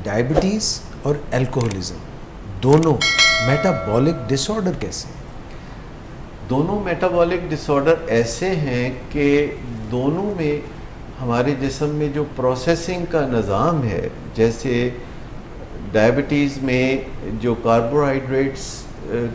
Diabetes اور alcoholism دونوں metabolic ڈس order کیسے ہیں؟ دونوں میٹابولک ڈس آرڈر ایسے ہیں کہ دونوں میں ہمارے جسم میں جو پروسیسنگ کا نظام ہے، جیسے ڈائبٹیز میں جو کاربوہائیڈریٹس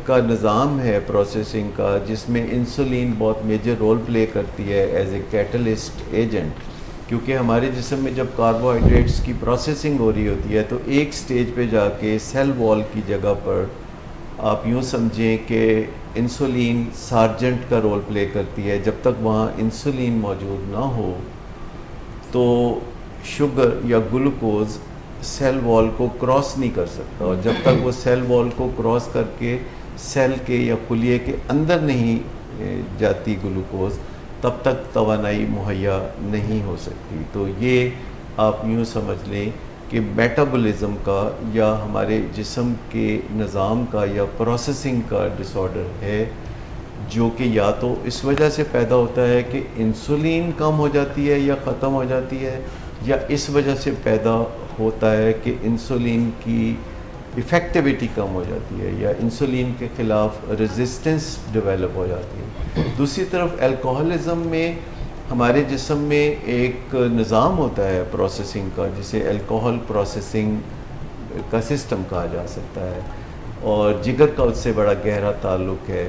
کا نظام ہے پروسیسنگ کا، جس میں انسولین بہت میجر رول پلے کرتی ہے ایز اے کیٹلسٹ ایجنٹ، کیونکہ ہمارے جسم میں جب کاربوہائیڈریٹس کی پروسیسنگ ہو رہی ہوتی ہے تو ایک سٹیج پہ جا کے سیل وال کی جگہ پر آپ یوں سمجھیں کہ انسولین سارجنٹ کا رول پلے کرتی ہے. جب تک وہاں انسولین موجود نہ ہو تو شوگر یا گلوکوز سیل وال کو کراس نہیں کر سکتا، اور جب تک وہ سیل وال کو کراس کر کے سیل کے یا خلیے کے اندر نہیں جاتی گلوکوز، تب تک توانائی مہیا نہیں ہو سکتی. تو یہ آپ یوں سمجھ لیں کہ میٹابولزم کا یا ہمارے جسم کے نظام کا یا پروسیسنگ کا ڈس آرڈر ہے، جو کہ یا تو اس وجہ سے پیدا ہوتا ہے کہ انسولین کم ہو جاتی ہے یا ختم ہو جاتی ہے، یا اس وجہ سے پیدا ہوتا ہے کہ انسولین کی ایفیکٹیوٹی کم ہو جاتی ہے یا انسولین کے خلاف ریزسٹنس ڈیولپ ہو جاتی ہے. دوسری طرف الکوہلزم میں ہمارے جسم میں ایک نظام ہوتا ہے پروسیسنگ کا، جسے الکوہل پروسیسنگ کا سسٹم کہا جا سکتا ہے، اور جگر کا اس سے بڑا گہرا تعلق ہے.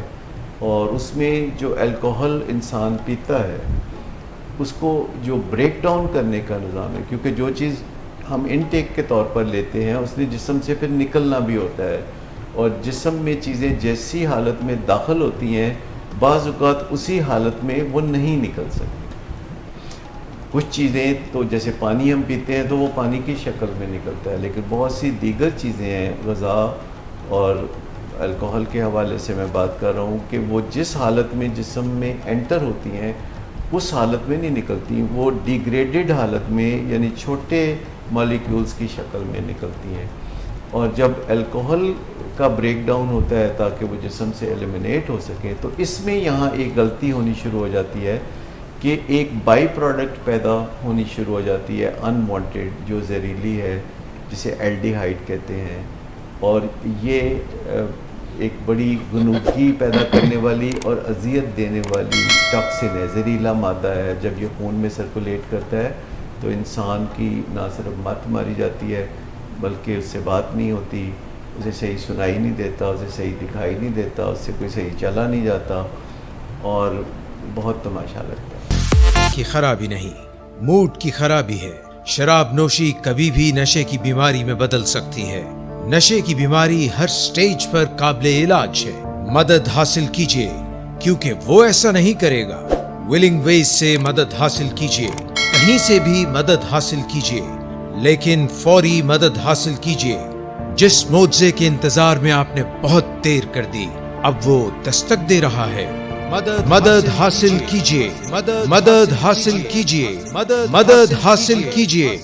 اور اس میں جو الکوہل انسان پیتا ہے اس کو جو بریک ڈاؤن کرنے کا نظام ہے، کیونکہ جو چیز ہم انٹیک کے طور پر لیتے ہیں اس نے جسم سے پھر نکلنا بھی ہوتا ہے، اور جسم میں چیزیں جیسی حالت میں داخل ہوتی ہیں بعض اوقات اسی حالت میں وہ نہیں نکل سکتی. کچھ چیزیں تو جیسے پانی ہم پیتے ہیں تو وہ پانی کی شکل میں نکلتا ہے، لیکن بہت سی دیگر چیزیں ہیں، غذا اور الکوہل کے حوالے سے میں بات کر رہا ہوں، کہ وہ جس حالت میں جسم میں انٹر ہوتی ہیں اس حالت میں نہیں نکلتی، وہ ڈیگریڈڈ حالت میں یعنی چھوٹے مالیکیولز کی شکل میں نکلتی ہیں. اور جب الکوہل کا بریک ڈاؤن ہوتا ہے تاکہ وہ جسم سے ایلیمنیٹ ہو سکے، تو اس میں یہاں ایک غلطی ہونی شروع ہو جاتی ہے کہ ایک بائی پروڈکٹ پیدا ہونی شروع ہو جاتی ہے ان وانٹیڈ، جو زہریلی ہے، جسے الڈیہائیڈ کہتے ہیں. اور یہ ایک بڑی غنودگی پیدا کرنے والی اور اذیت دینے والی ٹاکسن ہے، زہریلا مادہ ہے. جب یہ خون میں سرکولیٹ کرتا ہے تو انسان کی نہ صرف مت ماری جاتی ہے بلکہ اس سے بات نہیں ہوتی، اسے صحیح سنائی نہیں دیتا، اسے صحیح دکھائی نہیں دیتا، اس سے کوئی صحیح چلا نہیں جاتا، اور بہت تماشا لگتا ہے. کی خرابی نہیں، موڈ کی خرابی ہے. شراب نوشی کبھی بھی نشے کی بیماری میں بدل سکتی ہے. نشے کی بیماری ہر سٹیج پر قابل علاج ہے. مدد حاصل کیجیے، کیونکہ وہ ایسا نہیں کرے گا. ولنگ ویز سے مدد حاصل کیجیے، کہیں سے بھی مدد حاصل کیجیے، لیکن فوری مدد حاصل کیجیے. جس معجزے کے انتظار میں آپ نے بہت دیر کر دی، اب وہ دستک دے رہا ہے. مدد حاصل کیجیے، مدد حاصل کیجیے، مدد حاصل کیجیے.